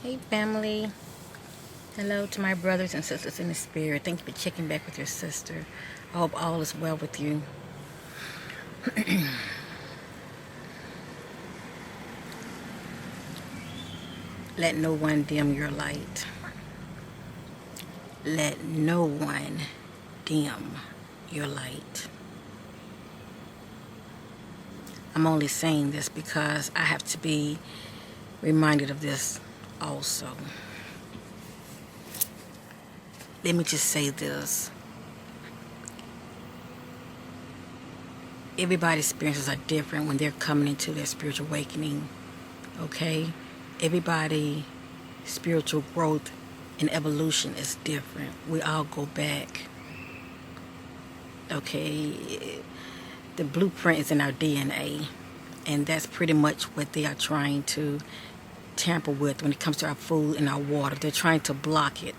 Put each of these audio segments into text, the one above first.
Hey family, hello to my brothers and sisters in the spirit. Thank you for checking back with your sister. I hope all is well with you. Let no one dim your light. Let no one dim your light. I'm only saying this because I have to be reminded of this also. Let me just say this. Everybody's experiences are different when they're coming into their spiritual awakening. Okay? Everybody's spiritual growth and evolution is different. We all go back. Okay? The blueprint is in our DNA. And that's pretty much what they are trying to tamper with when it comes to our food and our water. They're trying to block it.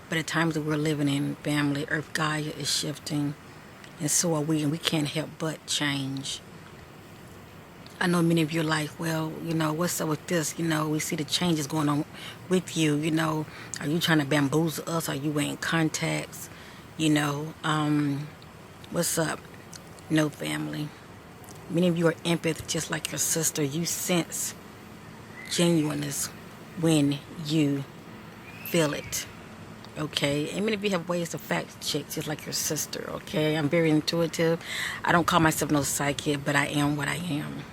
But at times that we're living in, family, Earth Gaia is shifting. And so are we. And we can't help but change. I know many of you are like, well, what's up with this? We see the changes going on with you. Are you trying to bamboozle us? Are you wearing contacts? What's up? No, family. Many of you are empath just like your sister. You sense genuineness when you feel it. Okay, and many of you have ways to fact check just like your sister. Okay, I'm very intuitive. I don't call myself no psychic, but I am what I am.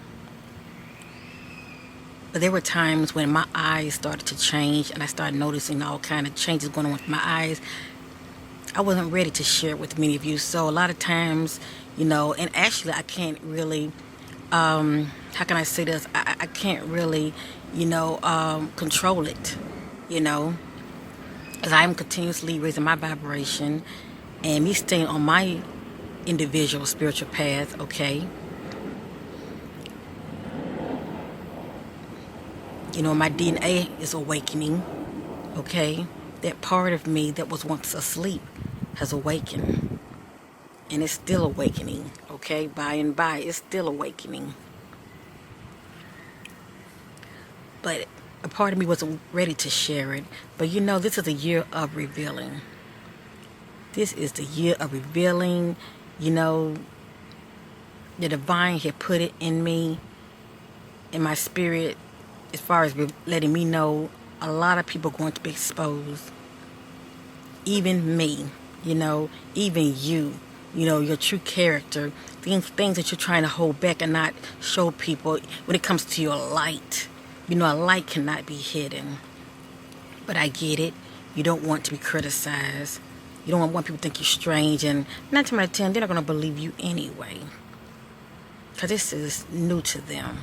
But there were times when my eyes started to change and I started noticing all kind of changes going on with my eyes. I wasn't ready to share it with many of you. So a lot of times, and actually I can't really, how can I say this? I can't really, control it, as I am continuously raising my vibration and me staying on my individual spiritual path, okay? My DNA is awakening, okay? That part of me that was once asleep has awakened. And it's still awakening, okay? By and by, it's still awakening. But a part of me wasn't ready to share it. But this is a year of revealing. This is the year of revealing. The divine had put it in me, in my spirit, as far as letting me know a lot of people are going to be exposed. Even me, even you, your true character, things that you're trying to hold back and not show people when it comes to your light. A light cannot be hidden. But I get it. You don't want to be criticized. You don't want people to think you're strange. And 9 times out of 10, they're not going to believe you anyway. Because this is new to them.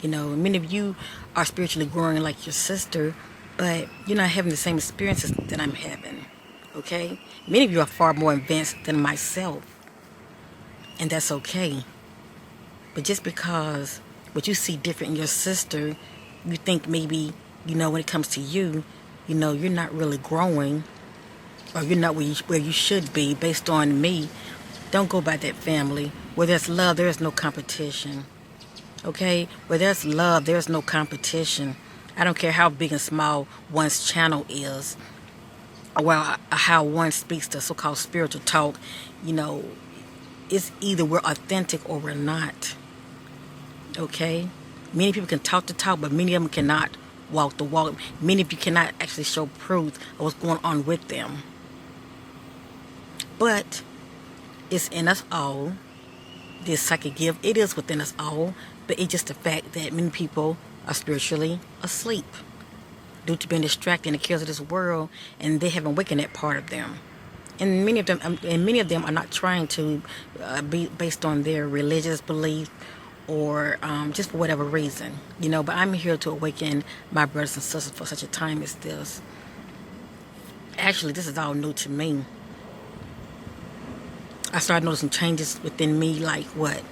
Many of you are spiritually growing like your sister, but you're not having the same experiences that I'm having. Okay? Many of you are far more advanced than myself. And that's okay. But just because what you see different in your sister, you think maybe, when it comes to you, you're not really growing, or you're not where you should be based on me. Don't go by that, family. Where there's love, there is no competition. Okay? Where there's love, there's no competition. I don't care how big and small one's channel is, or how one speaks the so-called spiritual talk. It's either we're authentic or we're not. Okay? Many people can talk the talk, but many of them cannot walk the walk. Many of you cannot actually show proof of what's going on with them. But it's in us all. This psychic gift, it is within us all. But it's just the fact that many people are spiritually asleep due to being distracted in the cares of this world, and they haven't awakened that part of them. And many of them are not trying to be based on their religious belief or just for whatever reason, But I'm here to awaken my brothers and sisters for such a time as this. Actually, this is all new to me. I started noticing changes within me, like I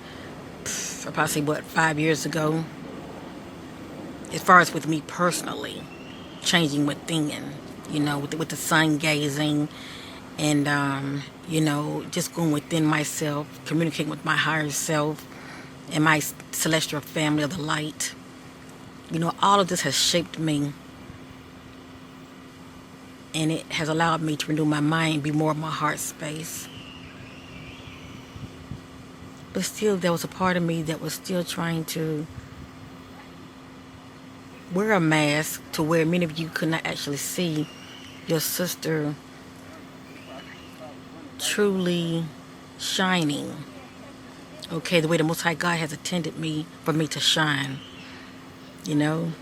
probably say 5 years ago. As far as with me personally, changing within, with the sun gazing, and just going within myself, communicating with my higher self and my celestial family of the light. All of this has shaped me, and it has allowed me to renew my mind, be more of my heart space. But still, there was a part of me that was still trying to wear a mask to where many of you could not actually see your sister truly shining. Okay, the way the Most High God has intended me for me to shine. You know,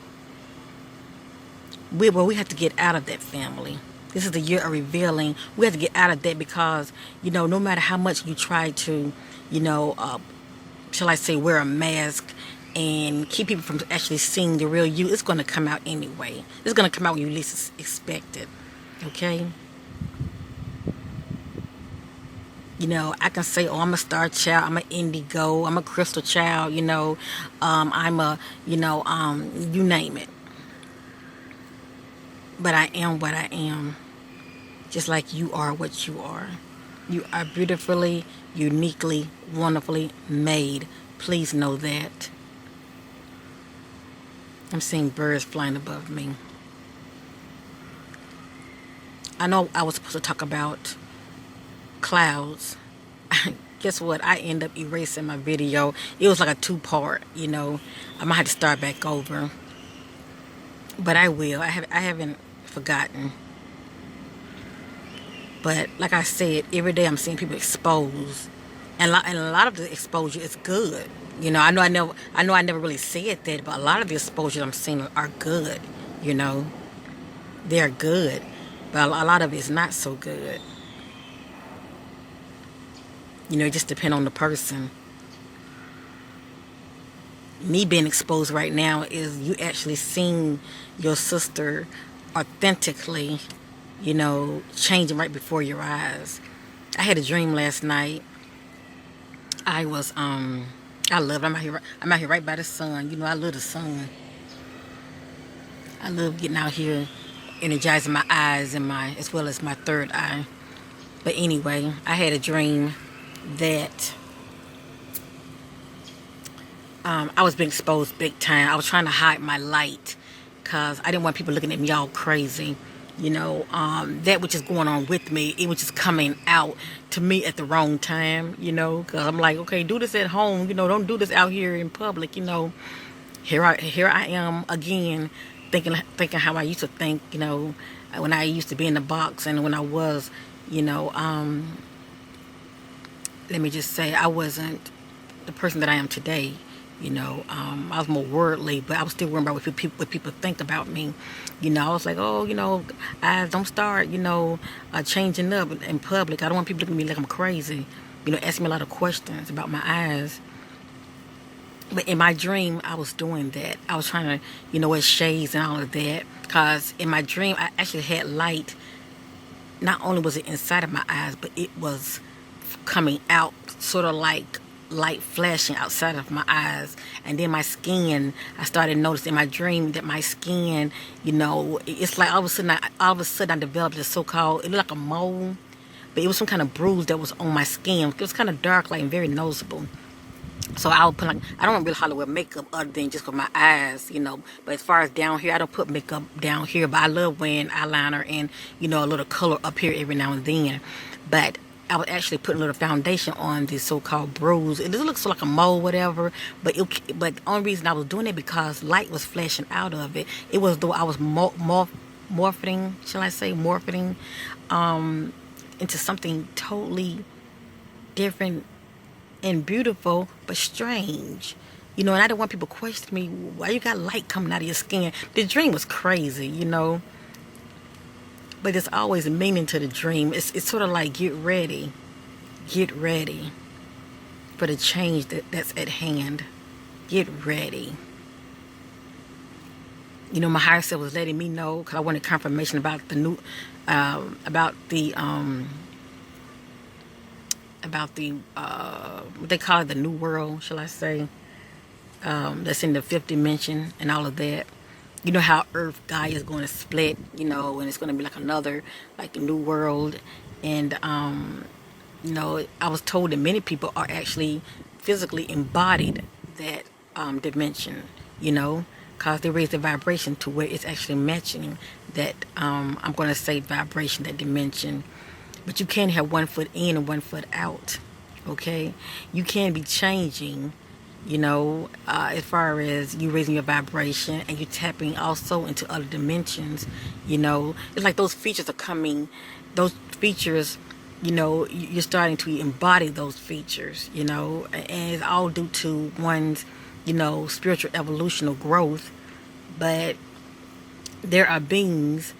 we have to get out of that, family. This is the year of revealing. We have to get out of that because no matter how much you try to, shall I say, wear a mask and keep people from actually seeing the real you, it's going to come out anyway. It's going to come out when you least expect it. Okay. I can say, oh, I'm a star child, I'm an indigo, I'm a crystal child, I'm a, you name it. But I am what I am, just like you are what you are. You are beautifully, uniquely, wonderfully made. Please know that. I'm seeing birds flying above me. I know I was supposed to talk about clouds. Guess what? I end up erasing my video. It was like a 2-part, I might have to start back over. But I will. I haven't forgotten. But like I said, every day I'm seeing people exposed. And a lot of the exposure is good. I know I never really said that, but a lot of the exposure I'm seeing are good, They're good. But a lot of it's not so good. It just depends on the person. Me being exposed right now is you actually seeing your sister authentically, changing right before your eyes. I had a dream last night. I was I love it. I'm out here right by the sun. I love the sun. I love getting out here, energizing my eyes and as well as my third eye. But anyway, I had a dream that I was being exposed big time. I was trying to hide my light because I didn't want people looking at me all crazy. That which is going on with me, it was just coming out to me at the wrong time, because I'm like, okay, do this at home, don't do this out here in public, Here I am again, thinking how I used to think, when I used to be in the box and when I was, let me just say, I wasn't the person that I am today. I was more worldly, but I was still worried about what people think about me. I was like, oh, eyes don't start, changing up in public. I don't want people looking at me like I'm crazy, asking me a lot of questions about my eyes. But in my dream, I was doing that. I was trying to, wear shades and all of that. Because in my dream, I actually had light. Not only was it inside of my eyes, but it was coming out, sort of like light flashing outside of my eyes. And then my skin, I started noticing in my dream that my skin, it's like all of a sudden I developed a so-called, it looked like a mole, but it was some kind of bruise that was on my skin. It was kind of dark, like, and very noticeable. So I would put, like, I don't really hardly wear makeup other than just for my eyes, But as far as down here, I don't put makeup down here. But I love wearing eyeliner and, a little color up here every now and then. But I was actually putting a little foundation on this so-called bruise. It looks like a mole, whatever. But the only reason I was doing it because light was flashing out of it. It was though I was morphing, shall I say, morphing into something totally different and beautiful, but strange. And I didn't want people questioning me, why you got light coming out of your skin? The dream was crazy, But there's always a meaning to the dream. It's sort of like, get ready for the change that's at hand. Get ready. My higher self was letting me know, because I wanted confirmation about the new, about the what they call it, the new world, shall I say, that's in the fifth dimension and all of that. How Earth Gaia is going to split, and it's going to be like another, like a new world. And I was told that many people are actually physically embodied that dimension, because they raise the vibration to where it's actually matching that, I'm going to say vibration, that dimension. But you can't have one foot in and one foot out, okay? You can be changing, as far as you raising your vibration and you tapping also into other dimensions. It's like those features are coming, those features, you're starting to embody those features, and it's all due to one's, spiritual evolutional growth. But there are beings,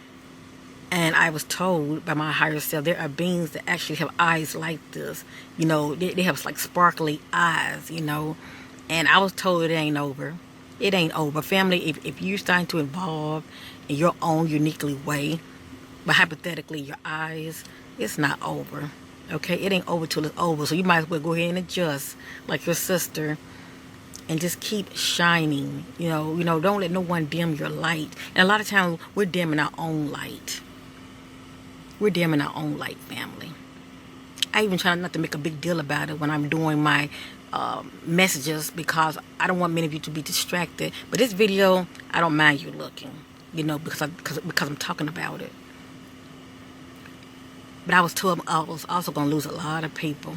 and I was told by my higher self, there are beings that actually have eyes like this. They have like sparkly eyes, and I was told it ain't over. It ain't over. Family, if you're starting to evolve in your own uniquely way, but hypothetically your eyes, it's not over. Okay? It ain't over till it's over. So you might as well go ahead and adjust like your sister and just keep shining. Don't let no one dim your light. And a lot of times we're dimming our own light. We're dimming our own light, family. I even try not to make a big deal about it when I'm doing my messages, because I don't want many of you to be distracted. But this video, I don't mind you looking, because I'm talking about it. But I was told I was also going to lose a lot of people.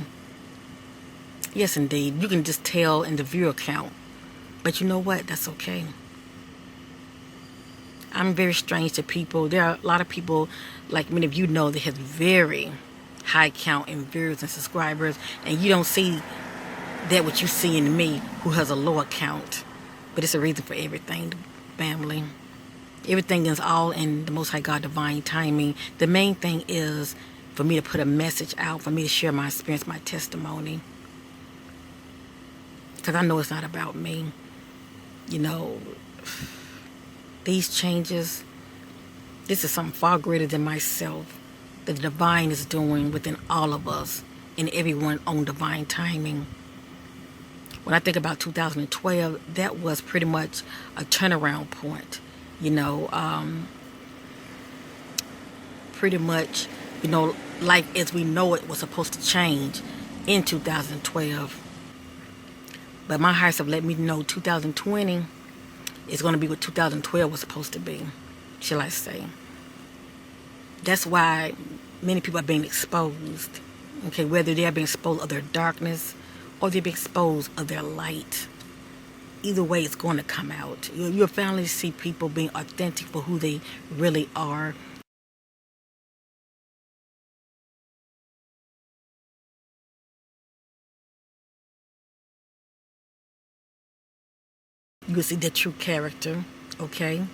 Yes, indeed. You can just tell in the viewer count. But you know what? That's okay. I'm very strange to people. There are a lot of people, like many of you know, that has very high count in viewers and subscribers, and you don't see that what you see in me, who has a lower count. But it's a reason for everything, family. Everything is all in the Most High God divine timing. The main thing is for me to put a message out, for me to share my experience, my testimony. Because I know it's not about me. These changes, this is something far greater than myself that the divine is doing within all of us and everyone on divine timing. When I think about 2012, that was pretty much a turnaround point. Pretty much, life as we know it was supposed to change in 2012. But my higher self let me know 2020 is going to be what 2012 was supposed to be, shall I say. That's why many people are being exposed. Okay, whether they are being exposed of their darkness or they're being exposed of their light. Either way, it's going to come out. You'll finally see people being authentic for who they really are. You will see their true character, okay?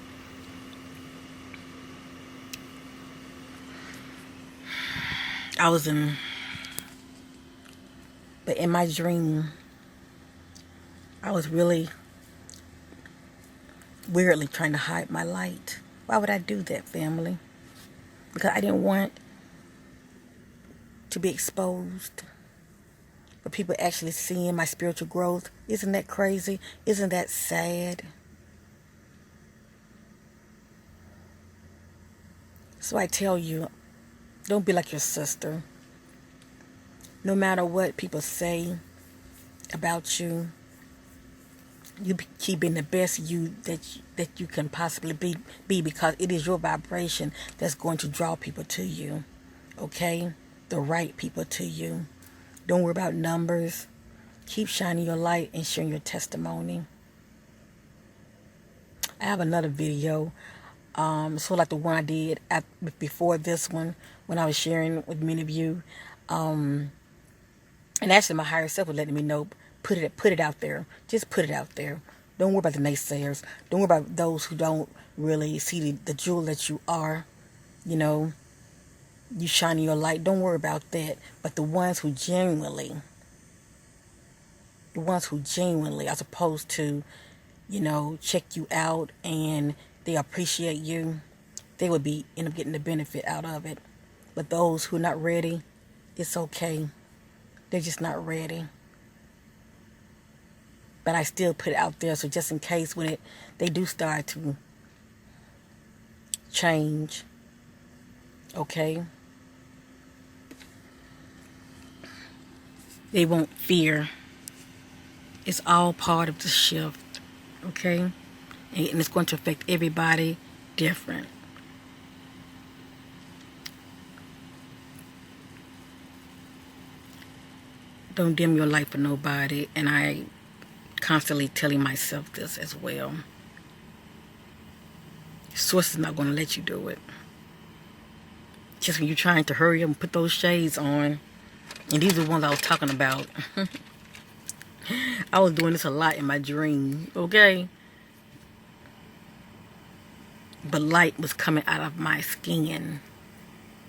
But in my dream, I was really weirdly trying to hide my light. Why would I do that, family? Because I didn't want to be exposed for people actually seeing my spiritual growth. Isn't that crazy? Isn't that sad? So I tell you, don't be like your sister. No matter what people say about you, you keep being the best you that you can possibly be, because it is your vibration that's going to draw people to you. Okay? The right people to you. Don't worry about numbers. Keep shining your light and sharing your testimony. I have another video, sort of like the one I did before this one, when I was sharing with many of you. And actually my higher self was letting me know, put it out there. Just put it out there. Don't worry about the naysayers. Don't worry about those who don't really see the jewel that you are. You shining your light. Don't worry about that. But the ones who genuinely are supposed to, check you out and they appreciate you, they would end up getting the benefit out of it. But those who are not ready, it's okay. They're just not ready. But I still put it out there, so just in case when they do start to change, okay, they won't fear. It's all part of the shift, okay? and it's going to affect everybody different. Don't dim your light for nobody, and I constantly telling myself this as well. Source is not going to let you do it. Just when you're trying to hurry up and put those shades on, and these are the ones I was talking about. I was doing this a lot in my dream, okay? But light was coming out of my skin.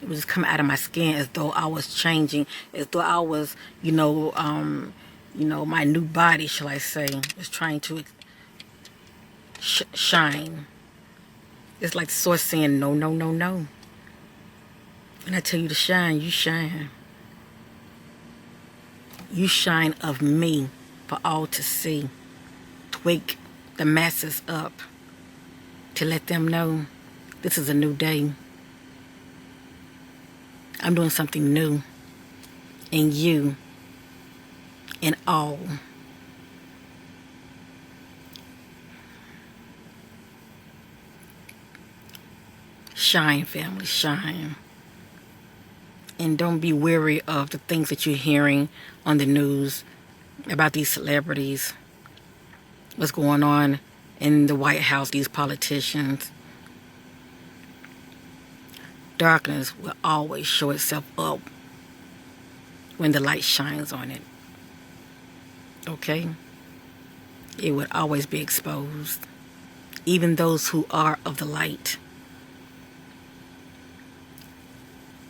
It was coming out of my skin as though I was changing, as though I was, my new body, shall I say, was trying to shine. It's like the source saying, no, no, no, no. When I tell you to shine, you shine. You shine of me for all to see. To wake the masses up. To let them know this is a new day. I'm doing something new. In you. In all. Shine, family, shine. And don't be weary of the things that you're hearing on the news about these celebrities. What's going on in the White House, these politicians. Darkness will always show itself up when the light shines on it. Okay? It would always be exposed. Even those who are of the light.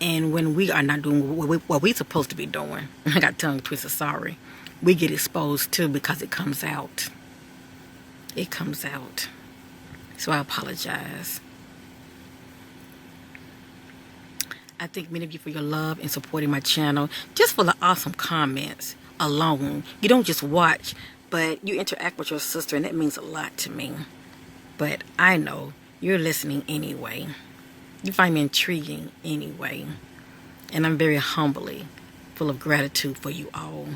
And when we are not doing what we're supposed to be doing, I got tongue twisted, sorry, we get exposed too because it comes out. It comes out. So I apologize. I thank many of you for your love and supporting my channel. Just for the awesome comments alone. You don't just watch, but you interact with your sister, and that means a lot to me. But I know you're listening anyway. You find me intriguing anyway. And I'm very humbly full of gratitude for you all.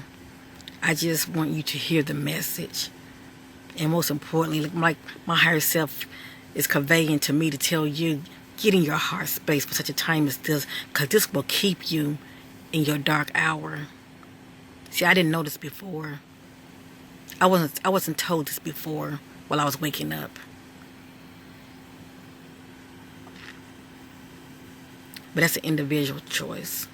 I just want you to hear the message. And most importantly, like my higher self is conveying to me to tell you, get in your heart space for such a time as this, because this will keep you in your dark hour. See, I didn't know this before. I wasn't told this before while I was waking up. But that's an individual choice.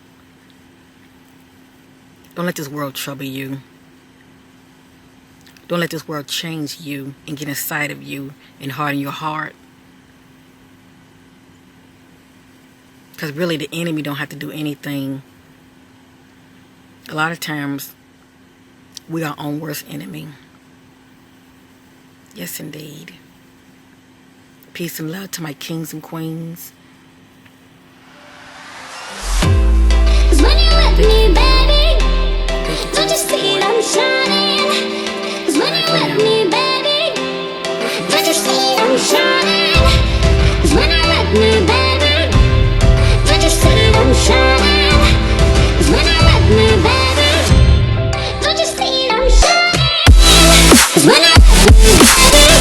Don't let this world trouble you. Don't let this world change you and get inside of you and harden your heart. Because really the enemy don't have to do anything. A lot of times we are our own worst enemy. Yes, indeed. Peace and love to my kings and queens. When you're with me, baby, don't you see I'm shining? 'Cause when you're with me, baby, don't you see I'm shining? 'Cause when you're with me, baby, don't you see I'm shining? 'Cause when you're with me, baby, don't you see I'm shining? 'Cause when you're with me, baby.